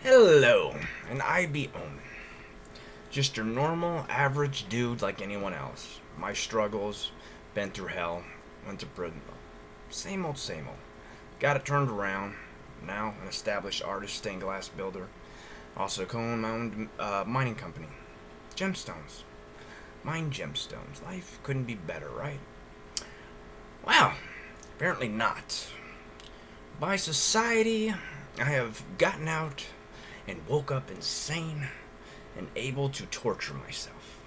Hello, and I be Omen. Just your normal, average dude like anyone else. My struggles, been through hell, went to prison. Same old, same old. Got it turned around. Now an established artist, stained glass builder. Also co-own my own mining company. Gemstones. Mine gemstones. Life couldn't be better, right? Well, apparently not. By society, I have gotten out and woke up insane and able to torture myself.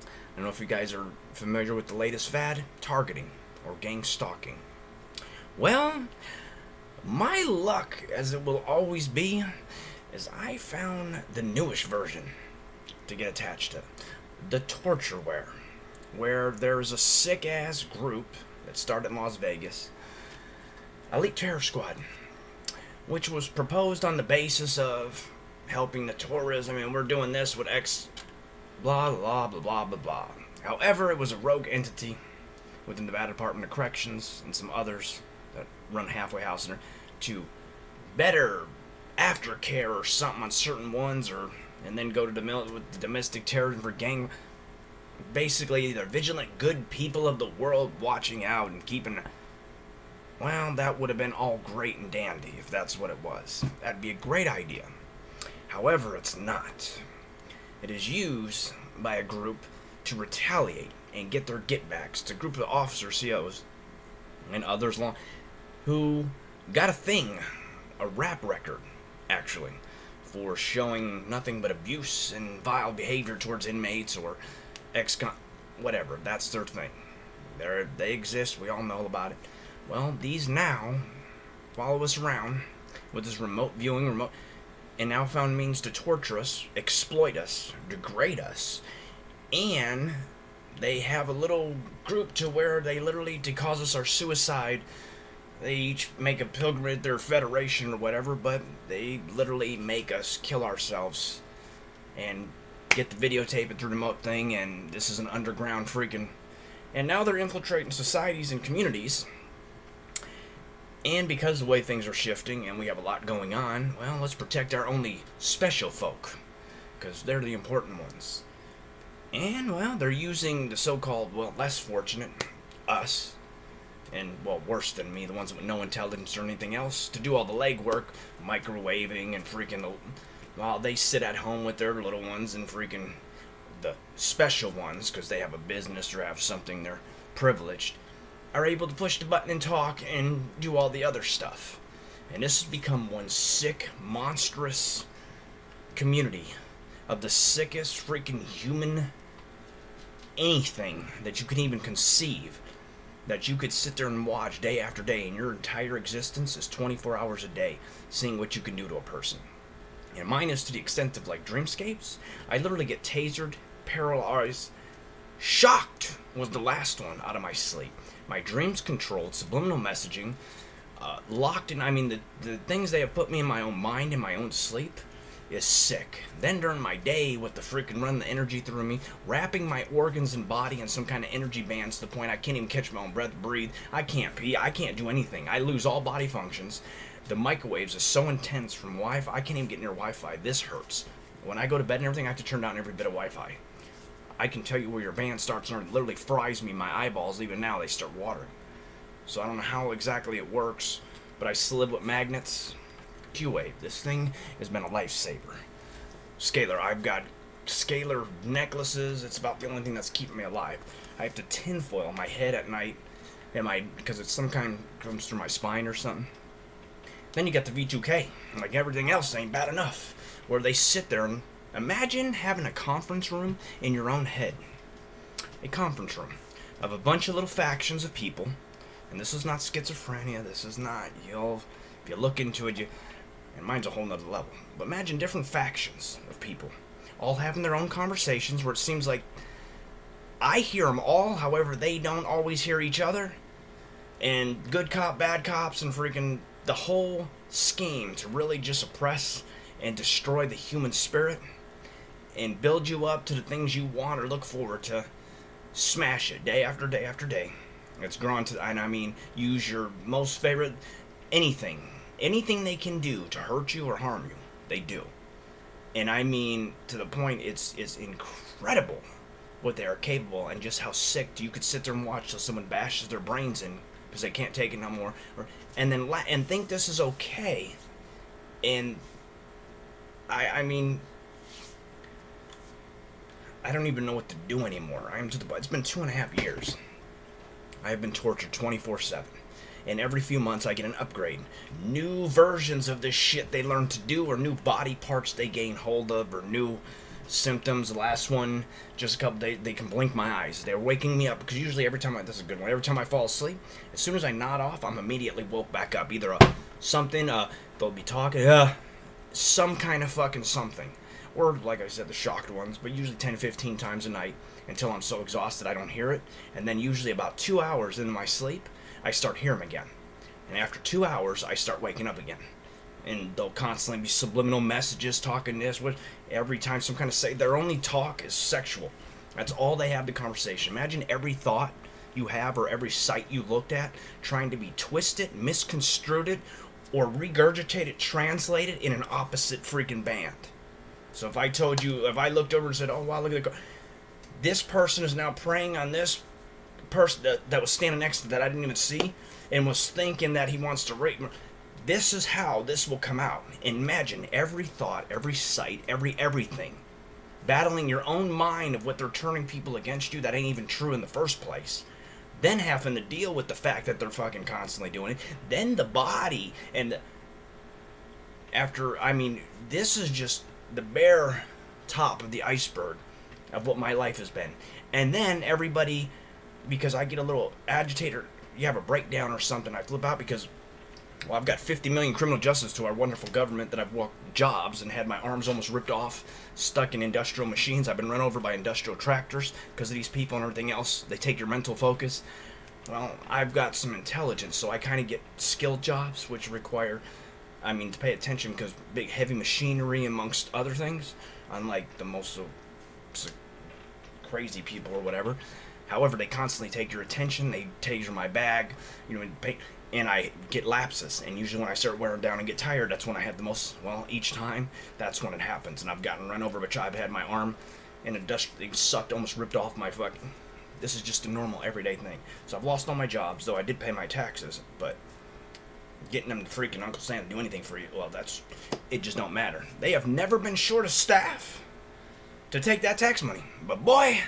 I don't know if you guys are familiar with the latest fad, targeting or gang stalking. Well, my luck, as it will always be, is I found the newish version to get attached to, the tortureware, where there's a sick ass group that started in Las Vegas, Elite Terror Squad, which was proposed on the basis of helping the tourism, and we're doing this with X, blah, blah, blah, blah, blah, blah. However, it was a rogue entity within the Nevada Department of Corrections and some others that run halfway house in there to better aftercare or something on certain ones, or and then go to with the domestic terrorism for gang. Basically, they're vigilant, good people of the world watching out and keeping. Well, that would have been all great and dandy if that's what it was. That'd be a great idea. However, it's not. It is used by a group to retaliate and get their get-backs. It's a group of officers, COs, and others who got a thing, a rap record, actually, for showing nothing but abuse and vile behavior towards inmates or whatever. That's their thing. They exist. We all know about it. Well, these now follow us around with this remote viewing, and now found means to torture us, exploit us, degrade us, and they have a little group to where they literally, to cause us our suicide, they each make a pilgrimage, their federation or whatever, but they literally make us kill ourselves and get the videotape it through the remote thing, and this is an underground freaking. And now they're infiltrating societies and communities. And because the way things are shifting and we have a lot going on, well, let's protect our only special folk, because they're the important ones. And, well, they're using the so-called, well, less fortunate, us, and, well, worse than me, the ones with no intelligence or anything else, to do all the legwork, microwaving and freaking, while they sit at home with their little ones and freaking the special ones, because they have a business or have something, they're privileged, are able to push the button and talk and do all the other stuff. And this has become one sick, monstrous community of the sickest freaking human anything that you can even conceive, that you could sit there and watch day after day, and your entire existence is 24 hours a day seeing what you can do to a person. And mine is to the extent of like dreamscapes. I literally get tasered, paralyzed, shocked was the last one out of my sleep. My dreams controlled, subliminal messaging, locked in. I mean, the things they have put me in my own mind, in my own sleep, is sick. Then during my day, with the freaking run the energy through me, wrapping my organs and body in some kind of energy bands to the point I can't even catch my own breath, breathe. I can't pee. I can't do anything. I lose all body functions. The microwaves are so intense from Wi-Fi. I can't even get near Wi-Fi. This hurts. When I go to bed and everything, I have to turn down every bit of Wi-Fi. I can tell you where your band starts and it literally fries me. My eyeballs, even now, they start watering. So I don't know how exactly it works, but I still live with magnets. Q-Wave, this thing has been a lifesaver. Scalar, I've got scalar necklaces. It's about the only thing that's keeping me alive. I have to tinfoil my head at night, because it's some kind comes through my spine or something. Then you got the V2K. Like everything else ain't bad enough. Where they sit there and imagine having a conference room in your own head. A conference room of a bunch of little factions of people. And this is not schizophrenia. This is not, if you look into it, and mine's a whole nother level. But imagine different factions of people all having their own conversations where it seems like I hear them all, however they don't always hear each other. And good cop, bad cops, and freaking the whole scheme to really just oppress and destroy the human spirit and build you up to the things you want or look forward to. Smash it day after day after day. It's grown to, and I mean, use your most favorite anything they can do to hurt you or harm you. They do. And I mean, to the point, it's incredible what they are capable, and just how sick you could sit there and watch till someone bashes their brains in because they can't take it no more, and then and think this is okay. And I mean, I don't even know what to do anymore. It's been 2.5 years. I have been tortured 24/7. And every few months I get an upgrade. New versions of this shit they learn to do, or new body parts they gain hold of, or new symptoms. The last one, just a couple days, they can blink my eyes. They're waking me up, because usually this is a good one, every time I fall asleep, as soon as I nod off, I'm immediately woke back up. Either they'll be talking, some kind of fucking something. Or, like I said, the shocked ones, but usually 10, 15 times a night, until I'm so exhausted I don't hear it. And then usually about 2 hours into my sleep, I start hearing them again. And after 2 hours, I start waking up again. And they'll constantly be subliminal messages, talking this, every time some kind of their only talk is sexual. That's all they have, the conversation. Imagine every thought you have, or every sight you looked at, trying to be twisted, misconstrued, or regurgitated, translated in an opposite freaking band. So if I looked over and said, oh wow, look at this person is now preying on this person that was standing next to that I didn't even see, and was thinking that he wants to rape me. This is how this will come out. Imagine every thought, every sight, everything. Battling your own mind of what they're turning people against you that ain't even true in the first place. Then having to deal with the fact that they're fucking constantly doing it. Then the body, and this is just the bare top of the iceberg of what my life has been. And then everybody, because I get a little agitated, you have a breakdown or something, I flip out because, well, I've got 50 million criminal justice to our wonderful government that I've walked jobs and had my arms almost ripped off, stuck in industrial machines. I've been run over by industrial tractors because of these people and everything else. They take your mental focus. Well, I've got some intelligence, so I kind of get skilled jobs, which require, to pay attention, because big heavy machinery amongst other things, unlike the most crazy people or whatever. However, they constantly take your attention. They taser my bag, and I get lapses. And usually when I start wearing down and get tired, that's when I have the most, each time, that's when it happens. And I've gotten run over, but I've had my arm in a dust thing sucked, almost ripped off my fucking... This is just a normal, everyday thing. So I've lost all my jobs, though I did pay my taxes, but getting them to freaking Uncle Sam to do anything for you, it just don't matter. They have never been short of staff to take that tax money. But boy,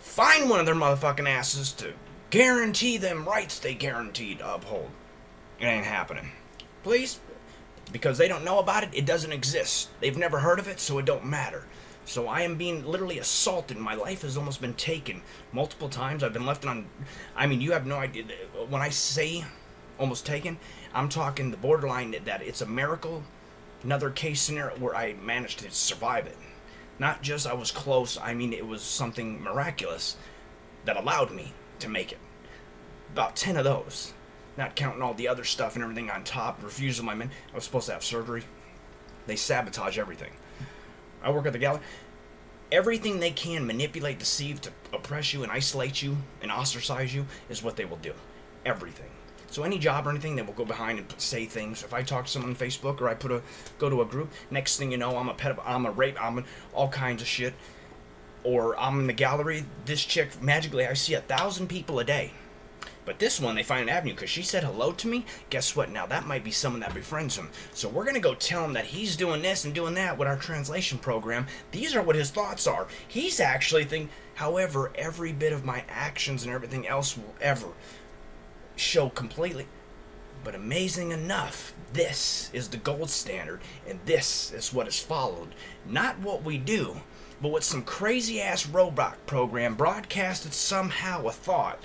find one of their motherfucking asses to guarantee them rights they guaranteed to uphold. It ain't happening. Please? Because they don't know about it, it doesn't exist. They've never heard of it, so it don't matter. So I am being literally assaulted. My life has almost been taken multiple times. I've been left on... you have no idea. When I say almost taken, I'm talking the borderline that it's a miracle. Another case scenario where I managed to survive it. Not just I was close, it was something miraculous that allowed me to make it. About 10 of those. Not counting all the other stuff and everything on top. Refusal of my men. I was supposed to have surgery. They sabotage everything. I work at the gallery. Everything they can manipulate, deceive, to oppress you and isolate you and ostracize you is what they will do. Everything. So any job or anything, they will go behind and say things. If I talk to someone on Facebook, or I go to a group, next thing you know, I'm a pedophile, I'm a rape, I'm all kinds of shit. Or I'm in the gallery, this chick, magically, I see 1,000 people a day. But this one, they find an avenue, because she said hello to me. Guess what? Now, that might be someone that befriends him. So we're going to go tell him that he's doing this and doing that with our translation program. These are what his thoughts are. He's actually thinking, however, every bit of my actions and everything else will ever show completely. But amazing enough, this is the gold standard, and this is what is followed. Not what we do, but what some crazy-ass robot program broadcasted somehow a thought.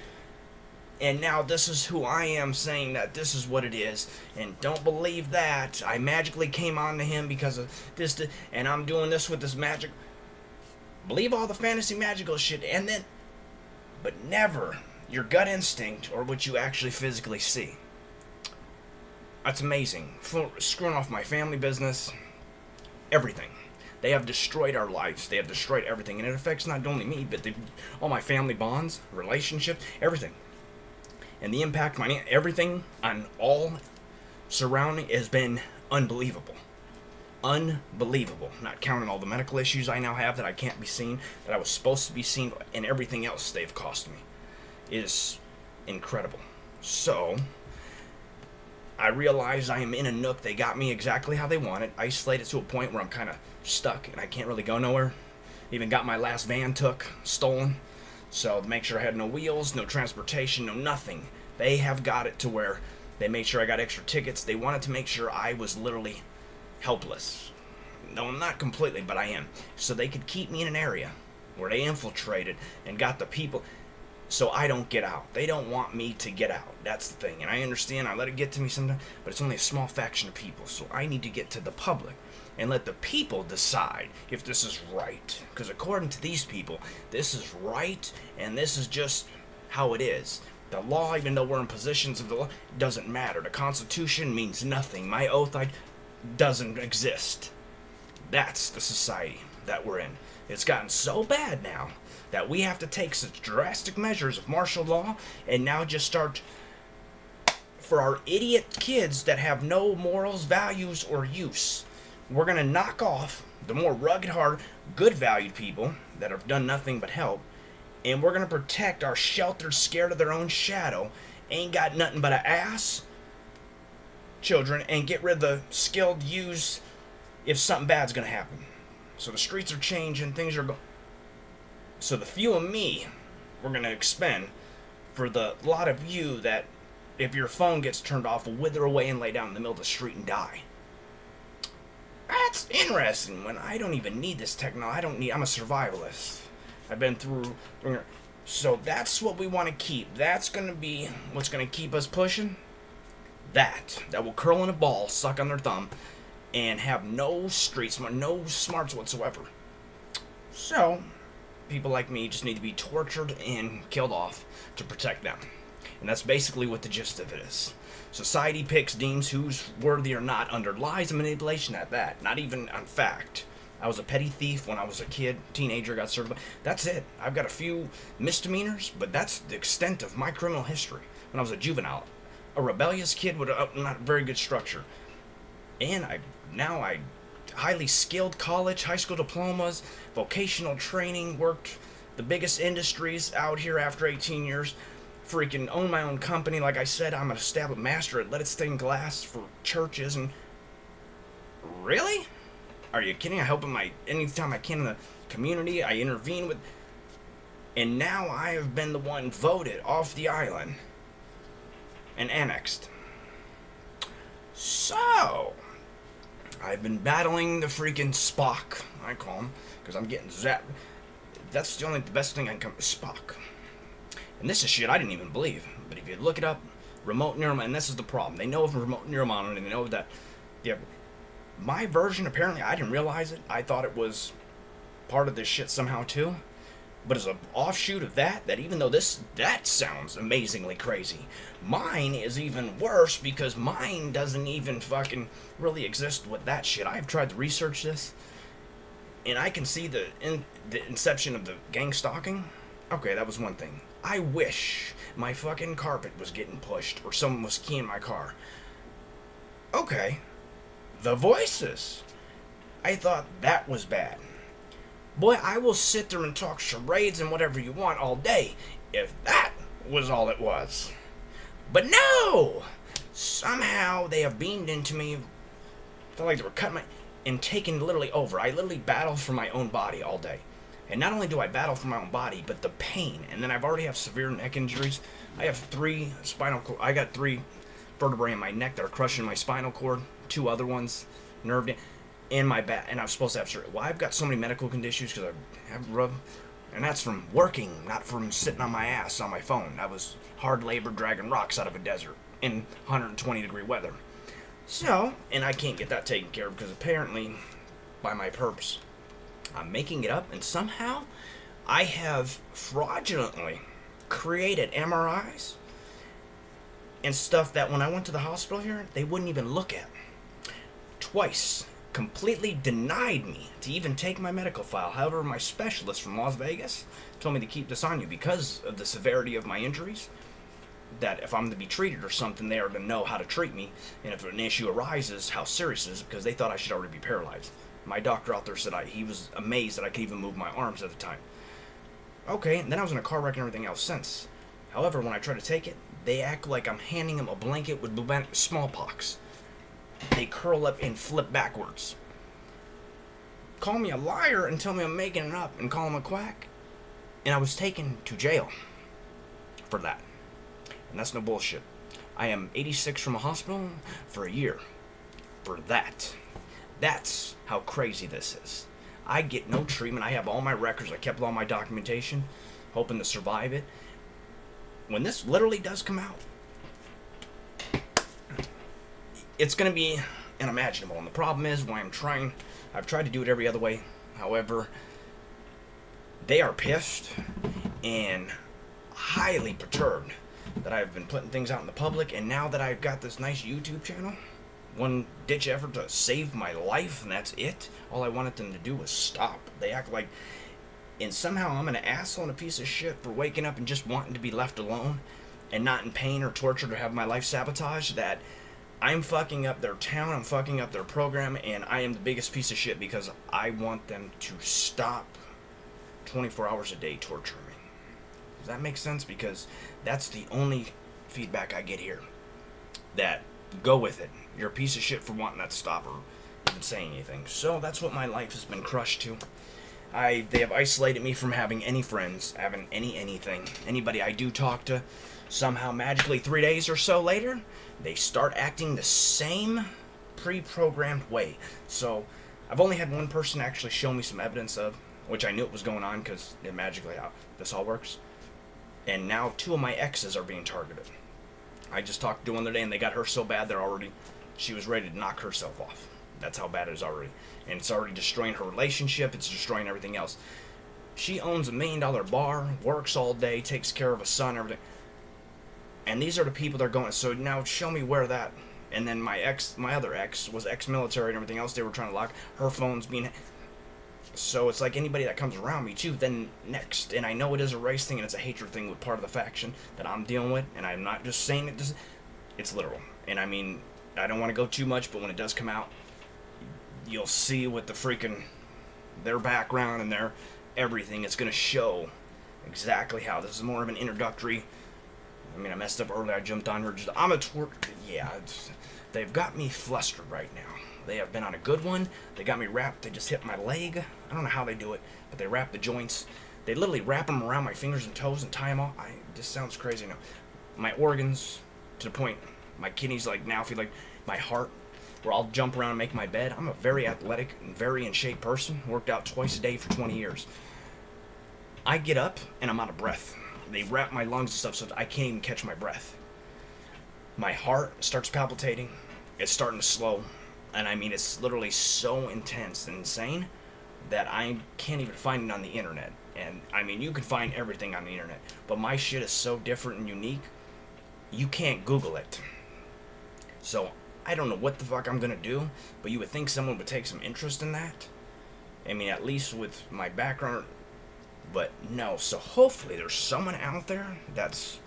And now this is who I am, saying that this is what it is. And don't believe that. I magically came on to him because of this, and I'm doing this with this magic. Believe all the fantasy magical shit, and then, but never your gut instinct or what you actually physically see. That's amazing. Screwing off my family business, everything. They have destroyed our lives. They have destroyed everything. And it affects not only me, but all my family bonds, relationships, everything. And the impact everything on all surrounding has been unbelievable. unbelievable. Not counting all the medical issues I now have that I can't be seen, that I was supposed to be seen, and everything else they've cost me is incredible. So, I realize I am in a nook. They got me exactly how they wanted, isolated to a point where I'm kind of stuck and I can't really go nowhere. Even got my last van stolen. So, to make sure I had no wheels, no transportation, no nothing. They have got it to where they made sure I got extra tickets. They wanted to make sure I was literally helpless. No, I'm not completely, but I am. So they could keep me in an area where they infiltrated and got the people so I don't get out. They don't want me to get out. That's the thing. And I understand, I let it get to me sometimes, but it's only a small faction of people. So I need to get to the public and let the people decide if this is right. Because according to these people, this is right, and this is just how it is. The law, even though we're in positions of the law, doesn't matter. The Constitution means nothing. My oath doesn't exist. That's the society that we're in. It's gotten so bad now that we have to take such drastic measures of martial law and now just start, for our idiot kids that have no morals, values, or use, we're going to knock off the more rugged, hard, good valued people that have done nothing but help, and we're going to protect our sheltered, scared of their own shadow, ain't got nothing but an ass children, and get rid of the skilled use if something bad's going to happen. So the streets are changing, things are going. So the few of me we're going to expend for the lot of you that, if your phone gets turned off, will wither away and lay down in the middle of the street and die. That's interesting. When I don't even need this technology, I'm a survivalist. I've been through. So that's what we want to keep. That's going to be what's going to keep us pushing. That will curl in a ball, suck on their thumb, and have no street smart, no smarts whatsoever. So, people like me just need to be tortured and killed off to protect them. And that's basically what the gist of it is. Society deems who's worthy or not under lies and manipulation at that, not even on fact. I was a petty thief when I was a kid, teenager, got certified. That's it. I've got a few misdemeanors, but that's the extent of my criminal history. When I was a juvenile, a rebellious kid with a not very good structure. And I highly skilled college, high school diplomas, vocational training, worked the biggest industries out here after 18 years. Freaking own my own company. Like I said, I'm an established master at lead stained glass for churches. And really? Are you kidding? I help anytime I can in the community. I intervene with, and now I have been the one voted off the island and annexed. So, I've been battling the freaking Spock, I call him, because I'm getting zapped. That's the best thing I can come to, Spock. And this is shit I didn't even believe. But if you look it up, remote neural, and this is the problem. They know of remote neural monitoring, they know that, yeah, my version, apparently, I didn't realize it. I thought it was part of this shit somehow, too. But as an offshoot of that even though that sounds amazingly crazy, mine is even worse because mine doesn't even fucking really exist with that shit. I've tried to research this, and I can see the inception of the gang stalking. Okay, that was one thing. I wish my fucking carpet was getting pushed or someone was keying my car. Okay. The voices. I thought that was bad. Boy, I will sit there and talk charades and whatever you want all day if that was all it was. But no! Somehow they have beamed into me. Felt like they were cutting and taking literally over. I literally battle for my own body all day. And not only do I battle for my own body, but the pain. And then I've already have severe neck injuries. I have 3 spinal cord. I got 3 vertebrae in my neck that are crushing my spinal cord. 2 other ones, nerve in my back, and I'm supposed to have surgery. Well, I've got so many medical conditions because I have and that's from working, not from sitting on my ass on my phone. That was hard labor dragging rocks out of a desert in 120-degree weather. So, and I can't get that taken care of because apparently, by my perps, I'm making it up, and somehow I have fraudulently created MRIs and stuff that when I went to the hospital here, they wouldn't even look at. Twice. Completely denied me to even take my medical file. However, my specialist from Las Vegas told me to keep this on you because of the severity of my injuries. that if I'm to be treated or something, they are to know how to treat me, and if an issue arises, how serious it is, because they thought I should already be paralyzed. My doctor out there said he was amazed that I could even move my arms at the time. Okay, and then I was in a car wreck and everything else since. However, when I try to take it, they act like I'm handing them a blanket with smallpox. They curl up and flip backwards. Call me a liar and tell me I'm making it up and call him a quack. And I was taken to jail for that. And that's no bullshit. I am 86 from a hospital for a year. For that. That's how crazy this is. I get no treatment. I have all my records. I kept all my documentation, hoping to survive it. When this literally does come out, it's going to be unimaginable. And the problem is, when I've tried to do it every other way. However, they are pissed and highly perturbed that I've been putting things out in the public, and now that I've got this nice YouTube channel, one ditch effort to save my life, and that's it. All I wanted them to do was stop. They act like, and somehow I'm an asshole and a piece of shit for waking up and just wanting to be left alone and not in pain or tortured or have my life sabotaged, that I'm fucking up their town, I'm fucking up their program, and I am the biggest piece of shit because I want them to stop 24 hours a day torturing me. Does that make sense? Because that's the only feedback I get here. That, go with it. You're a piece of shit for wanting that to stop or even saying anything. So that's what my life has been crushed to. They have isolated me from having any friends, having anything. Anybody I do talk to, somehow magically 3 days or so later, they start acting the same pre-programmed way. So I've only had one person actually show me some evidence of, which I knew it was going on because it magically how this all works. And now 2 of my exes are being targeted. I just talked to one the other day and they got her so bad she was ready to knock herself off. That's how bad it is already. And it's already destroying her relationship, it's destroying everything else. She owns $1 million bar, works all day, takes care of a son, everything. And these are the people that are going, so now show me where that. And then my other ex was ex-military and everything else. They were trying to lock her phone's being. So it's like anybody that comes around me too, then next. And I know it is a race thing and it's a hatred thing with part of the faction that I'm dealing with. And I'm not just saying it, it's literal. And I mean, I don't want to go too much, but when it does come out, you'll see what their background and their everything. It's going to show exactly how. This is more of an introductory. I mean, I messed up earlier. I jumped on her. I'm a twerk. Yeah, they've got me flustered right now. They have been on a good one. They got me wrapped. They just hit my leg. I don't know how they do it, but they wrap the joints. They literally wrap them around my fingers and toes and tie them all. This sounds crazy now. My organs, to the point, my kidneys now feel like my heart, where I'll jump around and make my bed. I'm a very athletic and very in shape person. Worked out twice a day for 20 years. I get up and I'm out of breath. They wrap my lungs and stuff so that I can't even catch my breath. My heart starts palpitating. It's starting to slow. And I mean, it's literally so intense and insane that I can't even find it on the internet. And I mean, you can find everything on the internet, but my shit is so different and unique, you can't Google it. So I don't know what the fuck I'm gonna do, but you would think someone would take some interest in that. I mean, at least with my background, but no. So hopefully there's someone out there that's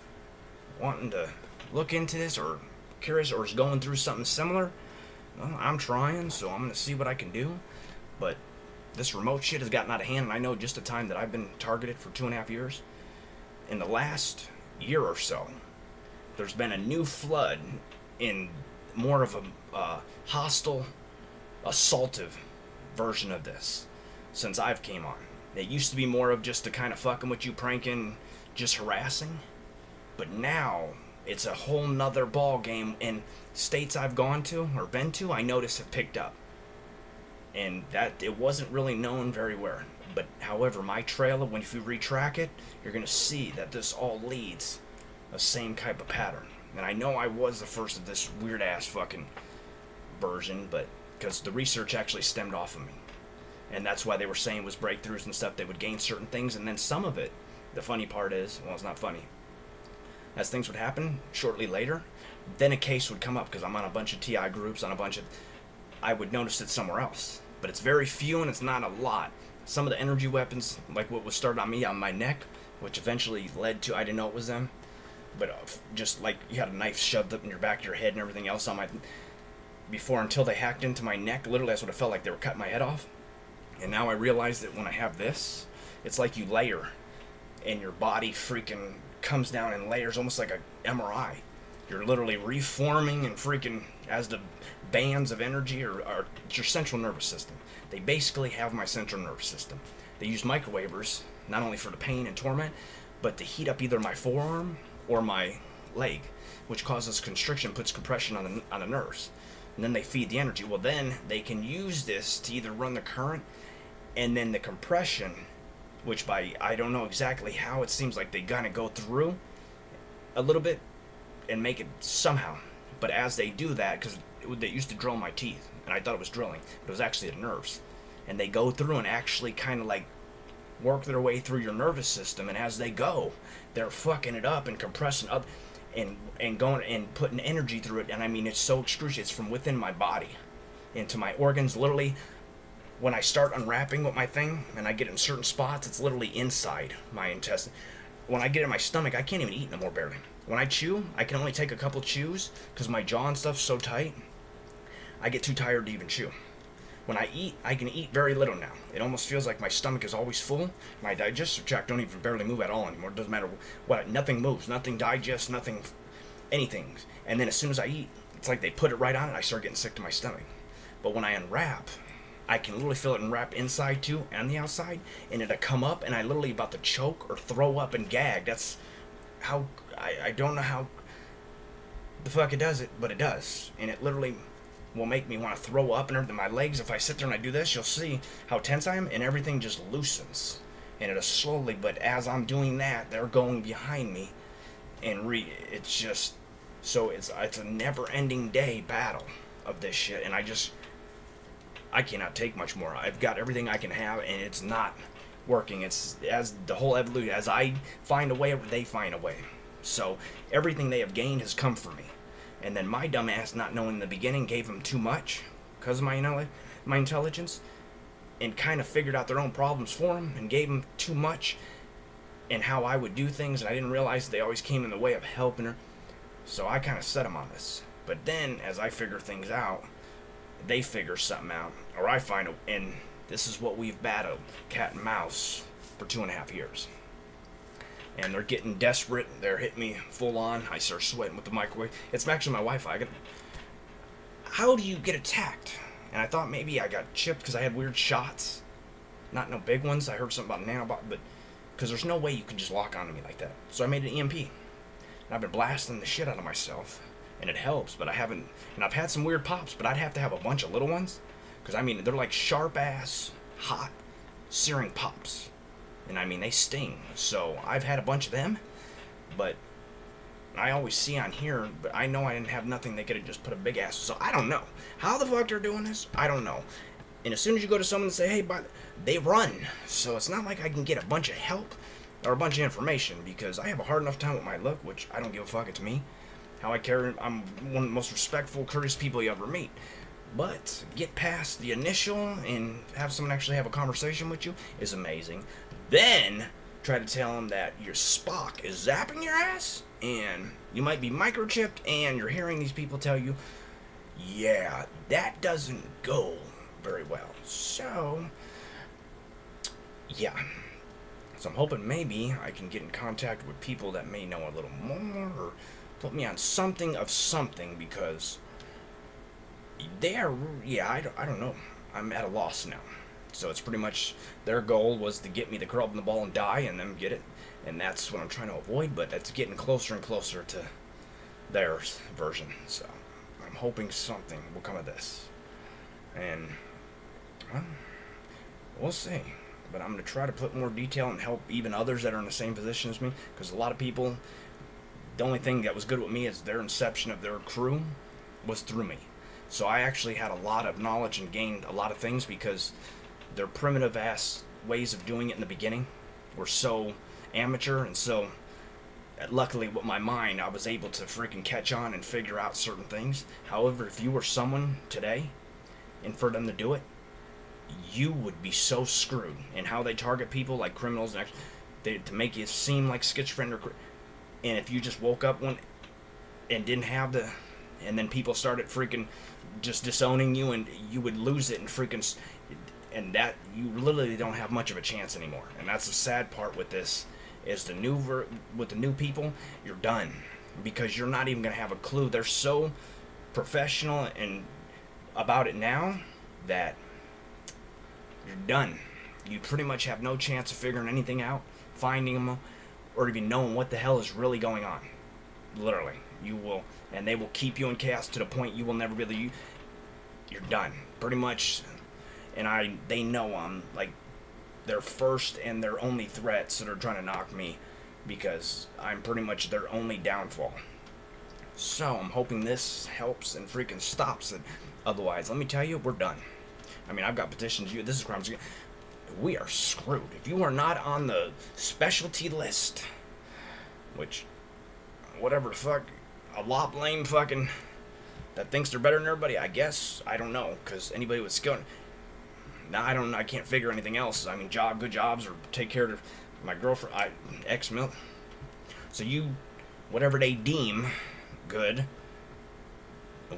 wanting to look into this or curious or is going through something similar. Well, I'm trying, so I'm gonna see what I can do. But this remote shit has gotten out of hand, and I know just the time that I've been targeted for 2.5 years. In the last year or so, there's been a new flood in more of a hostile, assaultive version of this since I've came on. It used to be more of just a kind of fucking with you, pranking, just harassing. But now it's a whole nother ball game, and states I've gone to or been to, I noticed have picked up. And that it wasn't really known very well. But however, my trail, if you retrack it, you're gonna see that this all leads the same type of pattern. And I know I was the first of this weird ass fucking version, but because the research actually stemmed off of me. And that's why they were saying it was breakthroughs and stuff. They would gain certain things, and then some of it, the funny part is, well, it's not funny. As things would happen shortly later, then a case would come up because I'm on a bunch of TI groups, I would notice it somewhere else. But it's very few and it's not a lot. Some of the energy weapons, like what was started on me on my neck, which eventually led to, I didn't know it was them. but just like you had a knife shoved up in your back of your head and everything else on my before, until they hacked into my neck. Literally, that's what it felt like. They were cutting my head off. And now I realize that when I have this, it's like you layer, and your body freaking comes down in layers, almost like a MRI. You're literally reforming and freaking as the bands of energy are your central nervous system. They basically have my central nervous system. They use microwavers not only for the pain and torment, but to heat up either my forearm or my leg, which causes constriction, puts compression on the nerves. And then they feed the energy. Well, then they can use this to either run the current, and then the compression, which I don't know exactly how, it seems like they kind of go through a little bit and make it somehow. But as they do that, because they used to drill my teeth, and I thought it was drilling, but it was actually the nerves. And they go through and actually kind of like work their way through your nervous system, and as they go, they're fucking it up and compressing up and going and putting energy through it. And I mean, it's so excruciating. It's from within my body into my organs. Literally, when I start unwrapping with my thing and I get in certain spots, it's literally inside my intestine. When I get in my stomach, I can't even eat no more, barely. When I chew, I can only take a couple chews because my jaw and stuff's so tight. I get too tired to even chew. When I eat, I can eat very little now. It almost feels like my stomach is always full. My digestive tract don't even barely move at all anymore. It doesn't matter what. Nothing moves. Nothing digests. Nothing. Anything. And then as soon as I eat, it's like they put it right on it. I start getting sick to my stomach. But when I unwrap, I can literally feel it unwrap inside too and the outside. And it'll come up and I literally about to choke or throw up and gag. That's how... I don't know how the fuck it does it, but it does. And it literally will make me want to throw up and everything. My legs, if I sit there and I do this, you'll see how tense I am, and everything just loosens. And it'll slowly, but as I'm doing that, they're going behind me, and it's just, so it's a never-ending day battle of this shit, and I cannot take much more. I've got everything I can have, and it's not working. It's as the whole evolution, as I find a way, they find a way. So everything they have gained has come from me. And then my dumbass, not knowing in the beginning, gave them too much because of my intelligence, and kind of figured out their own problems for them and gave them too much and how I would do things, and I didn't realize they always came in the way of helping her. So I kind of set them on this. But then, as I figure things out, they figure something out, or I find it, and this is what we've battled, cat and mouse, for 2.5 years. And they're getting desperate. They're hitting me full on. I start sweating with the microwave. It's actually my Wi-Fi. How do you get attacked? And I thought maybe I got chipped because I had weird shots. Not no big ones. I heard something about nanobot, but because there's no way you can just lock onto me like that. So I made an EMP. And I've been blasting the shit out of myself. And it helps, but I haven't. And I've had some weird pops, but I'd have to have a bunch of little ones. Because I mean, they're like sharp ass, hot, searing pops. And I mean, they sting. So I've had a bunch of them, but I always see on here, but I know I didn't have nothing. They could have just put a big ass. So I don't know how the fuck they're doing this. I don't know. And as soon as you go to someone and say, hey, they run. So it's not like I can get a bunch of help or a bunch of information, because I have a hard enough time with my look, which I don't give a fuck. It's me. How I carry. I'm one of the most respectful, courteous people you ever meet. But get past the initial and have someone actually have a conversation with you is amazing. Then try to tell them that your Spock is zapping your ass and you might be microchipped, and you're hearing these people tell you, yeah, that doesn't go very well. So, yeah. So I'm hoping maybe I can get in contact with people that may know a little more, or put me on something, because I don't know. I'm at a loss now. So it's pretty much their goal was to get me to curl up in the ball and die, and then get it. And that's what I'm trying to avoid, but it's getting closer and closer to their version. So I'm hoping something will come of this. And, well, we'll see. But I'm going to try to put more detail and help even others that are in the same position as me. Because a lot of people, the only thing that was good with me is their inception of their crew was through me. So I actually had a lot of knowledge and gained a lot of things, because their primitive ass ways of doing it in the beginning were so amateur, and so luckily with my mind I was able to freaking catch on and figure out certain things. However, if you were someone today and for them to do it, you would be so screwed. And how they target people like criminals and to make you seem like schizophrenic, And if you just woke up one and didn't have the, and then people started freaking just disowning you, and you would lose it and freaking, and that you literally don't have much of a chance anymore. And that's the sad part with this, is with the new people, you're done, because you're not even gonna have a clue. They're so professional and about it now that you're done. You pretty much have no chance of figuring anything out, finding them, or even knowing what the hell is really going on. Literally, you will, and they will keep you in chaos to the point you will never really. You're done, pretty much. And they know I'm like their first and their only threats that are trying to knock me, because I'm pretty much their only downfall. So I'm hoping this helps and freaking stops it. Otherwise, let me tell you, we're done. I mean, I've got petitions. This is crimes. We are screwed. If you are not on the specialty list, which, whatever the fuck, a lot blame fucking that thinks they're better than everybody, I guess. I don't know, because anybody with skill. Nah, I can't figure anything else. I mean, good jobs, or take care of my girlfriend, ex-mil. So you, whatever they deem good,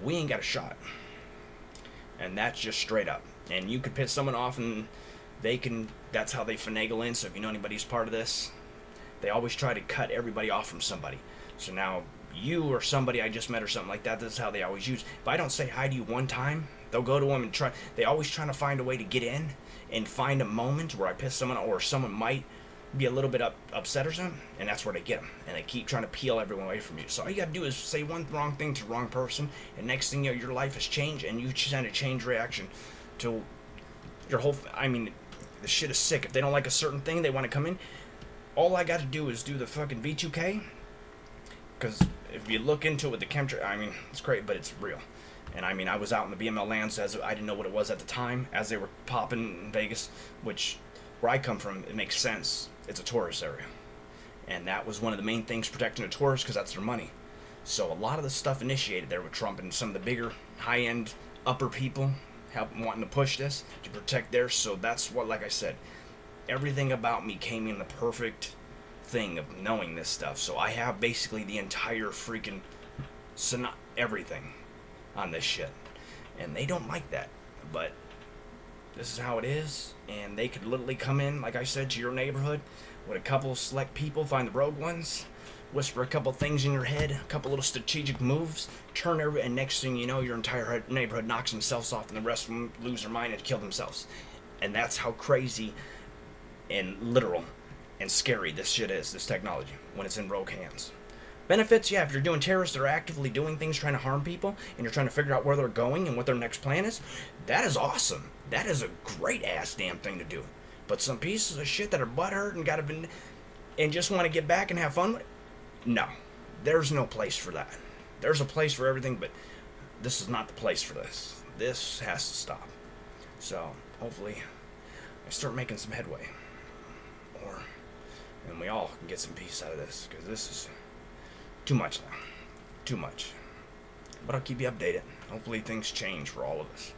we ain't got a shot. And that's just straight up. And you could piss someone off, and that's how they finagle in. So if you know anybody's part of this, they always try to cut everybody off from somebody. So now you or somebody I just met or something like that, that's how they always use. If I don't say hi to you one time, they'll go to them and they always trying to find a way to get in and find a moment where I piss someone, or someone might be a little bit upset or something, and that's where they get them. And they keep trying to peel everyone away from you. So all you gotta do is say one wrong thing to the wrong person, and next thing you know, your life has changed, and you send a change reaction to your whole. I mean, the shit is sick. If they don't like a certain thing, they want to come in. All I got to do is do the fucking V2K, because if you look into it with the chemtrail, I mean, it's great, but it's real. And I mean, I was out in the BML lands, as I didn't know what it was at the time, as they were popping in Vegas, which, where I come from, it makes sense. It's a tourist area. And that was one of the main things protecting the tourists, because that's their money. So a lot of the stuff initiated there with Trump and some of the bigger, high-end, upper people wanting to push this to protect theirs. So that's what, like I said, everything about me came in the perfect thing of knowing this stuff. So I have basically the entire freaking everything on this shit, and they don't like that, but this is how it is. And they could literally come in, like I said, to your neighborhood with a couple select people, find the rogue ones, whisper a couple things in your head, a couple little strategic moves, and next thing you know, your entire neighborhood knocks themselves off, and the rest of them lose their mind and kill themselves. And that's how crazy and literal and scary this shit is, this technology, when it's in rogue hands. Benefits, yeah, if you're doing terrorists that are actively doing things trying to harm people, and you're trying to figure out where they're going and what their next plan is, that is awesome. That is a great ass damn thing to do. But some pieces of shit that are butthurt and just want to get back and have fun with it, no. There's no place for that. There's a place for everything, but this is not the place for this. This has to stop. So, hopefully, I start making some headway. And we all can get some peace out of this, because this is too much now. Too much. But I'll keep you updated. Hopefully things change for all of us.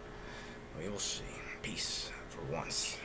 We will see. Peace for once.